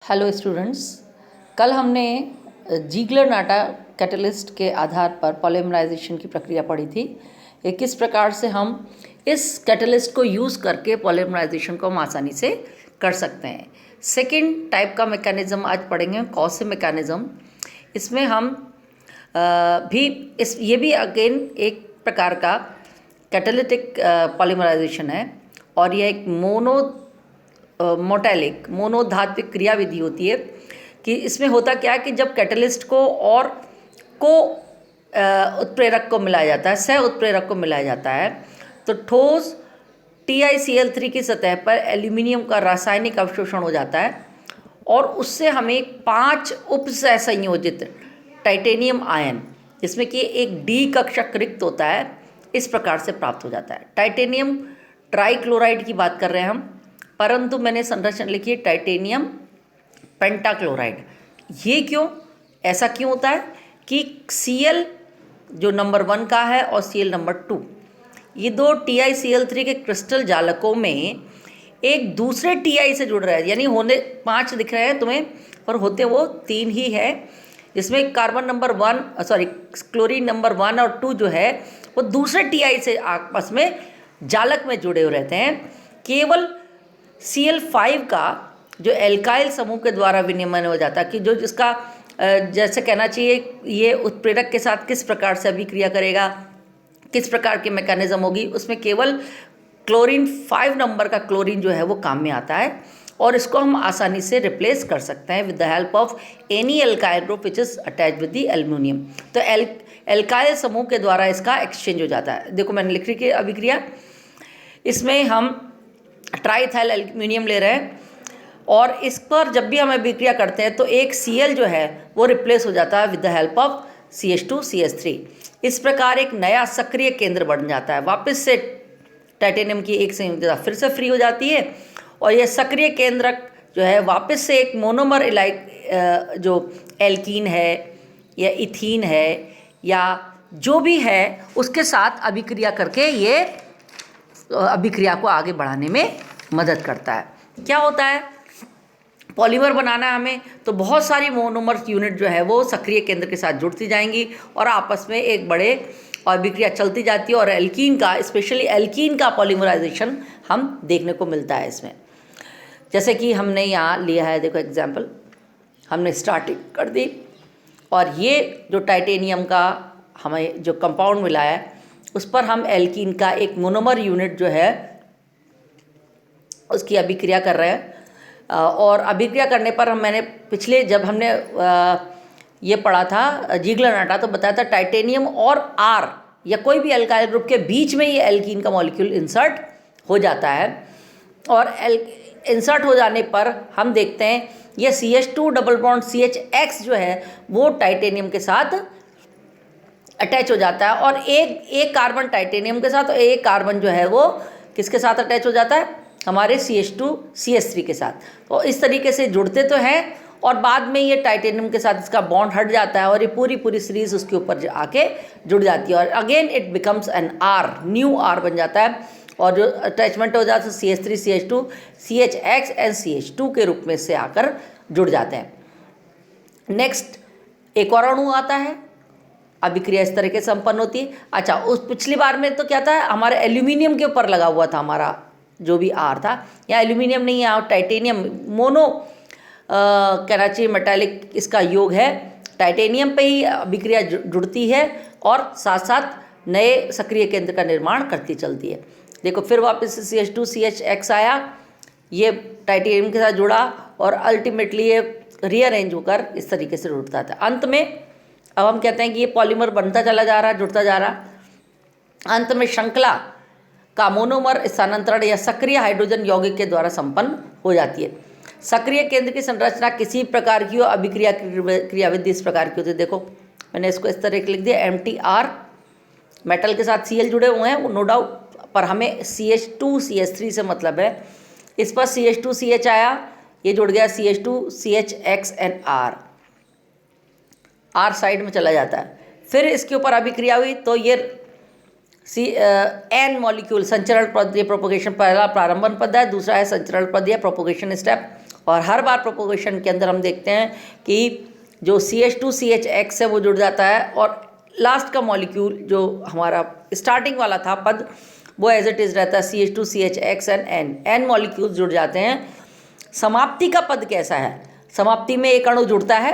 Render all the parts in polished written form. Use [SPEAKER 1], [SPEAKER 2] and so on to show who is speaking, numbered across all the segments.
[SPEAKER 1] Hello students, कल हमने जीग्लर नाटा catalyst के आधार पर पॉलीमराइजेशन की प्रक्रिया पढ़ी थी। ये किस प्रकार से हम इस कैटलिस्ट को यूज़ करके पॉलीमराइजेशन को हम आसानी से कर सकते हैं। सेकेंड टाइप का मैकेनिज़्म आज पढ़ेंगे, कॉसे मैकेनिज़्म। इसमें हम ये भी अगेन एक प्रकार का कैटालिटिक पॉलीमराइजेशन है और यह एक मोनोधात्विक क्रियाविधि होती है। कि इसमें होता क्या है कि जब कैटलिस्ट को और उत्प्रेरक को मिलाया जाता है, सह उत्प्रेरक को मिलाया जाता है, तो ठोस TiCl3 की सतह पर एल्यूमिनियम का रासायनिक अवशोषण हो जाता है और उससे हमें 5 उपसहसंयोजित टाइटेनियम आयन, जिसमें कि एक D कक्षक रिक्त होता है, इस प्रकार से प्राप्त हो जाता है। टाइटेनियम ट्राइक्लोराइड की बात कर रहे हैं हम, परंतु मैंने संरचना लिखी है टाइटेनियम पेंटाक्लोराइड। ये क्यों, ऐसा क्यों होता है कि Cl जो नंबर 1 का है और Cl नंबर 2, ये दो TiCl3 के क्रिस्टल जालकों में एक दूसरे Ti से जुड़ रहा है, यानी होने 5 दिख रहे हैं तुम्हें पर होते वो 3 ही है, जिसमें कार्बन नंबर 1 क्लोरीन नंबर 1 और 2 जो है वो दूसरे Ti से आपस में जालक में जुड़े हुए रहते हैं। केवल Cl5 का जो एल्काइल समूह के द्वारा विनिमय हो जाता है, कि जो जिसका जैसे कहना चाहिए ये उत्प्रेरक के साथ किस प्रकार से अभिक्रिया करेगा, किस प्रकार की मैकेनिज्म होगी, उसमें केवल क्लोरीन 5 नंबर का क्लोरीन जो है वो काम में आता है और इसको हम आसानी से रिप्लेस कर सकते हैं with the help of any alkyl group which is attach with the aluminium. तो एल्काइल समूह के द्वारा इसका एक्सचेंज हो जाता है। देखो मैंने लिख रही है अभिक्रिया, इसमें हम ट्राइथाइल एल्यूमिनियम ले रहे हैं और इस पर जब भी हम अभिक्रिया करते हैं तो एक Cl जो है वो रिप्लेस हो जाता है with the help of CH2CH3। इस प्रकार एक नया सक्रिय केंद्र बन जाता है, वापस से टाइटेनियम की एक संयोजकता फिर से फ्री हो जाती है और यह सक्रिय केंद्रक जो है वापस से एक मोनोमर जो एल्कीन है या इथीन है या जो भी है उसके साथ अभिक्रिया करके ये अभिक्रिया को आगे बढ़ाने में मदद करता है। क्या होता है, पॉलीमर बनाना है हमें, तो बहुत सारी मोनोमर यूनिट जो है वो सक्रिय केंद्र के साथ जुड़ती जाएंगी और आपस में एक बड़े अभिक्रिया चलती जाती है और एल्कीन का, स्पेशली एल्कीन का पॉलीमराइजेशन हम देखने को मिलता है इसमें। जैसे कि हमने यहाँ लिया है, देखो एग्जाम्पल हमने स्टार्टिंग कर दी और ये जो टाइटेनियम का हमें जो कंपाउंड मिला है उस पर हम एल्कीन का एक मोनोमर यूनिट जो है उसकी अभिक्रिया कर रहे हैं और अभिक्रिया करने पर मैंने पिछले जब हमने ये पढ़ा था जीग्लर नाटा तो बताया था टाइटेनियम और R या कोई भी एल्काइल ग्रुप के बीच में ये एल्कीन का मॉलिक्यूल इंसर्ट हो जाता है और इंसर्ट हो जाने पर हम देखते हैं ये CH2 डबल बॉन्ड CHX जो है वो टाइटेनियम के साथ अटैच हो जाता है और एक कार्बन टाइटेनियम के साथ और एक कार्बन जो है वो किसके साथ अटैच हो जाता है, हमारे CH2CH3 के साथ। तो इस तरीके से जुड़ते तो हैं और बाद में ये टाइटेनियम के साथ इसका बॉन्ड हट जाता है और ये पूरी सीरीज उसके ऊपर आके जुड़ जाती है और again it becomes N R, new R बन जाता है और जो अटैचमेंट हो जाता है CH3 CH2 CHX and CH2 के रूप में से आकर जुड़ जाते हैं। नेक्स्ट एक और अणु आता है, अभिक्रिया इस तरह के संपन्न होती है। अच्छा, उस पिछली बार में तो क्या था, हमारे एल्यूमिनियम के ऊपर लगा हुआ था हमारा जो भी R था, या एल्यूमिनियम नहीं है, टाइटेनियम मोनो कहना चाहिए मेटालिक इसका योग है, टाइटेनियम पे ही अभिक्रिया जुड़ती है और साथ साथ नए सक्रिय केंद्र का निर्माण करती चलती है। देखो फिर वापस CH2 CHX आया, ये टाइटेनियम के साथ जुड़ा और अल्टीमेटली ये रीअरेंज होकर इस तरीके से जुड़ता था। अंत में अब हम कहते हैं कि ये पॉलीमर बनता चला जा रहा, जुड़ता जा रहा, अंत में श्रृंखला का मोनोमर स्थानांतरण या सक्रिय हाइड्रोजन यौगिक के द्वारा संपन्न हो जाती है। सक्रिय केंद्र की संरचना किसी प्रकार की हो, अभिक्रिया क्रियाविधि इस प्रकार की होती है। देखो मैंने इसको इस तरह लिख दिया, MtR मेटल के साथ Cl जुड़े हुए हैं वो नो डाउट, पर हमें CH2CH3 से मतलब है। इस पर CH2CH आया, ये जुड़ गया CH2 CHX and R side में चला जाता है। फिर इसके ऊपर अभिक्रिया हुई तो ये N मॉलिक्यूल संचरण पद, ये प्रोपोगेशन पहला प्रारंभन पद है, दूसरा है संचरण पद या प्रोपोगेशन स्टेप और हर बार प्रोपोगेशन के अंदर हम देखते हैं कि जो CH2CHX है वो जुड़ जाता है और लास्ट का मॉलिक्यूल जो हमारा स्टार्टिंग वाला था पद वो एज इट इज़ रहता है CH2CHX एंड N मॉलिक्यूल्स जुड़ जाते हैं। समाप्ति का पद कैसा है? समाप्ति में एक अणु जुड़ता है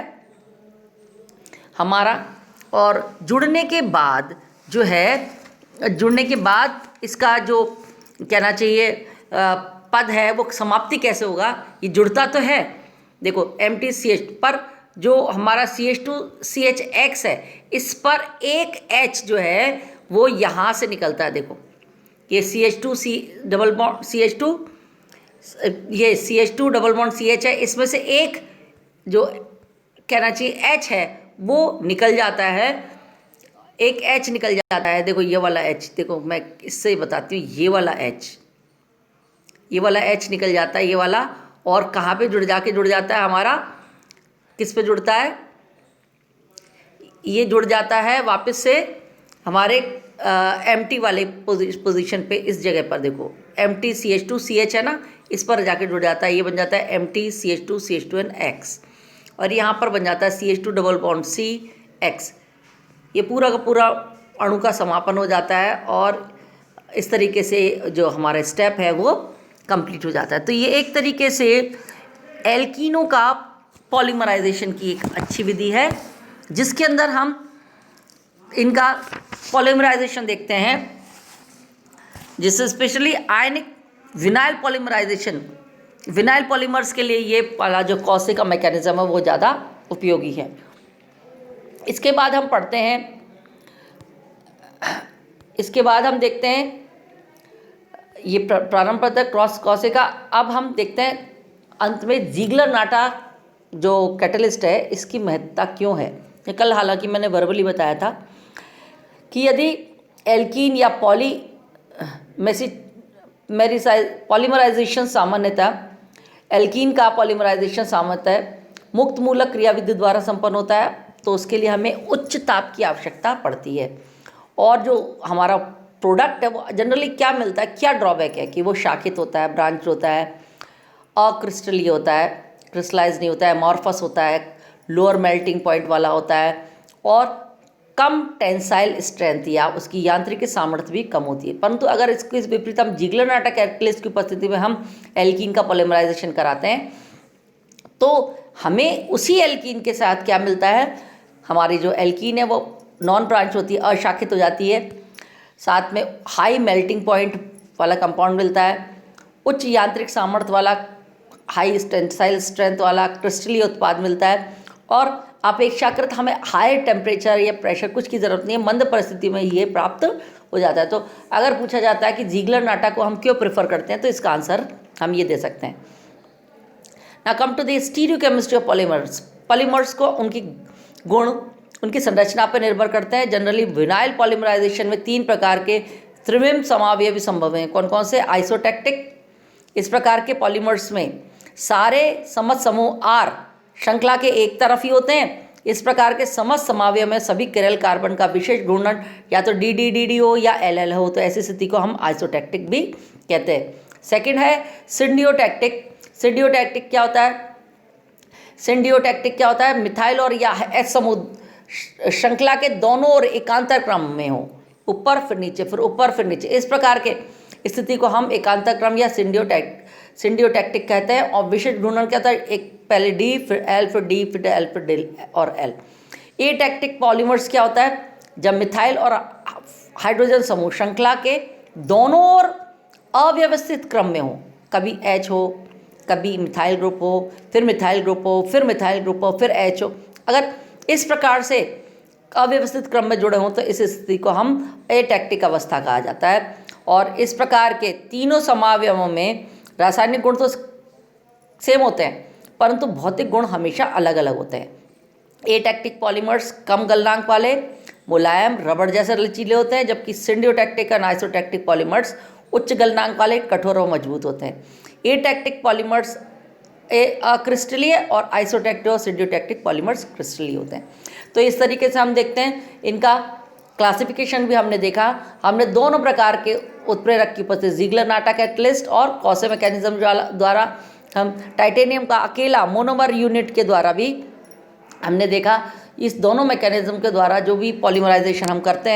[SPEAKER 1] हमारा, और जुड़ने के बाद जो है, जुड़ने के बाद इसका जो कहना चाहिए पद है वो समाप्ति कैसे होगा? ये जुड़ता तो है, देखो MTCH पर जो हमारा CH2CHX है इस पर एक H जो है वो यहाँ से निकलता है। देखो ये CH2 डबल बॉन्ड CH2, ये CH2 डबल बॉन्ड CH है, इसमें से एक जो कहना चाहिए H है वो निकल जाता है, एक H निकल जाता है। देखो ये वाला H, देखो मैं इससे ही बताती हूँ, ये वाला H, ये वाला H निकल जाता है, ये वाला, और कहाँ पे जुड़ जाता है हमारा, किस पे जुड़ता है? ये जुड़ जाता है वापस से हमारे एम्प्टी वाले पोजीशन पे, इस जगह पर देखो MTCH2CH है ना, इस पर जाके जुड़ जाता है, ये बन जाता है MTCH2CH2X, और यहाँ पर बन जाता है CH2 डबल बॉन्ड CX। ये पूरा का पूरा अणु का समापन हो जाता है और इस तरीके से जो हमारा स्टेप है वो कंप्लीट हो जाता है। तो ये एक तरीके से एल्कीनों का पॉलीमराइजेशन की एक अच्छी विधि है जिसके अंदर हम इनका पॉलीमराइजेशन देखते हैं, जिससे स्पेशली आयनिक विनाइल पॉलीमराइजेशन, विनाइल पॉलीमर्स के लिए ये वाला जो कॉसे का मैकेनिज्म है वो ज़्यादा उपयोगी है। इसके बाद हम पढ़ते हैं, इसके बाद हम देखते हैं ये प्रारंभ पद क्रॉस कॉसे का। अब हम देखते हैं अंत में ज़ीगलर-नाटा जो कैटलिस्ट है इसकी महत्ता क्यों है। कल हालांकि मैंने वर्बली बताया था कि यदि एल्कीन या पॉलीमराइजेशन सामान्यतः, एल्कीन का पॉलीमराइजेशन सामान्यतः मुक्त मूलक क्रियाविधि द्वारा संपन्न होता है, तो उसके लिए हमें उच्च ताप की आवश्यकता पड़ती है। और जो हमारा प्रोडक्ट है वो जनरली क्या मिलता है, क्या ड्रॉबैक है कि वो शाखित होता है, ब्रांच होता है, अक्रिस्टलीय होता है, क्रिस्टलाइज नहीं होता है, मॉर्फस होता है, लोअर मेल्टिंग पॉइंट वाला होता है, और कम टेंसाइल स्ट्रेंथ या उसकी यांत्रिक सामर्थ्य भी कम होती है। परंतु अगर इसके विपरीत हम ज़ीगलर-नाटा कैटलिस्ट की उपस्थिति में हम एल्कीन का पॉलीमराइजेशन कराते हैं तो हमें उसी एल्कीन के साथ क्या मिलता है, हमारी जो एल्कीन है वो नॉन ब्रांच होती है, अशाखित हो जाती है, साथ में हाई मेल्टिंग पॉइंट वाला कंपाउंड मिलता है, उच्च यांत्रिक सामर्थ्य वाला, हाई टेंसाइल स्ट्रेंथ वाला क्रिस्टलीय उत्पाद मिलता है, और अपेक्षाकृत हमें हाई टेम्परेचर या प्रेशर कुछ की ज़रूरत नहीं है, मंद परिस्थिति में ये प्राप्त हो जाता है। तो अगर पूछा जाता है कि ज़ीगलर-नाटा को हम क्यों प्रेफर करते हैं तो इसका आंसर हम ये दे सकते हैं। Now come to the stereochemistry of polymers. Polymers को उनकी गुण, उनकी संरचना पर निर्भर करते हैं। जनरली विनाइल पॉलीमराइजेशन में 3 प्रकार के त्रिविम समावयवी संभव हैं। कौन कौन से? आइसोटैक्टिक, इस प्रकार के पॉलीमर्स में सारे समस्त समूह R श्रृंखला के एक तरफ ही होते हैं। इस प्रकार के समस्त समावयव में सभी किरल कार्बन का विशेष घूर्णन या तो DDDD हो या LL हो, तो ऐसी स्थिति को हम आइसोटैक्टिक भी कहते हैं। सेकंड है सिंडियोटैक्टिक। सिंडियोटैक्टिक क्या होता है? सिंडियोटैक्टिक क्या होता है? मिथाइल और या H समूह श्रृंखला के दोनों ओर एकांतर क्रम में हो, ऊपर फिर नीचे, फिर ऊपर फिर नीचे, इस प्रकार के स्थिति को हम एकांतर क्रम या सिंडियोटैक्टिक कहते हैं। और विशेष घूर्णन क्या होता है? एक पहले D फिर L फिर D फिर L फिर D और L। एटैक्टिक पॉलीमर्स क्या होता है? जब मिथाइल और हाइड्रोजन समूह श्रृंखला के दोनों ओर अव्यवस्थित क्रम में हो, कभी H हो, कभी मिथाइल ग्रुप हो, फिर मिथाइल ग्रुप हो, फिर मिथाइल ग्रुप हो, फिर H हो, अगर इस प्रकार से अव्यवस्थित क्रम में जुड़े हों तो इस स्थिति को हम एटैक्टिक अवस्था कहा जाता है। और इस प्रकार के तीनों समावयवों में रासायनिक गुण तो सेम होते हैं परंतु भौतिक गुण हमेशा अलग अलग होते हैं। एटैक्टिक पॉलीमर्स कम गलनांक वाले, मुलायम, रबड़ जैसे लचीले होते हैं, जबकि सिंडियोटैक्टिक और आइसोटैक्टिक पॉलीमर्स उच्च गलनांक वाले, कठोर और मजबूत होते हैं। एटैक्टिक पॉलीमर्स अक्रिस्टलीय और आइसोटैक्टिक और सिंडियोटैक्टिक पॉलीमर्स क्रिस्टलीय होते हैं। तो इस तरीके से हम देखते हैं इनका क्लासिफिकेशन भी हमने देखा। हमने दोनों प्रकार के उत्प्रेरक की उपस्थिति, ज़ीगलर-नाटा कैटलिस्ट और कॉसे मैकेनिज्म द्वारा हम टाइटेनियम का अकेला मोनोमर यूनिट के द्वारा भी हमने देखा, इस दोनों मैकेनिज्म के द्वारा जो भी पॉलीमराइजेशन हम करते हैं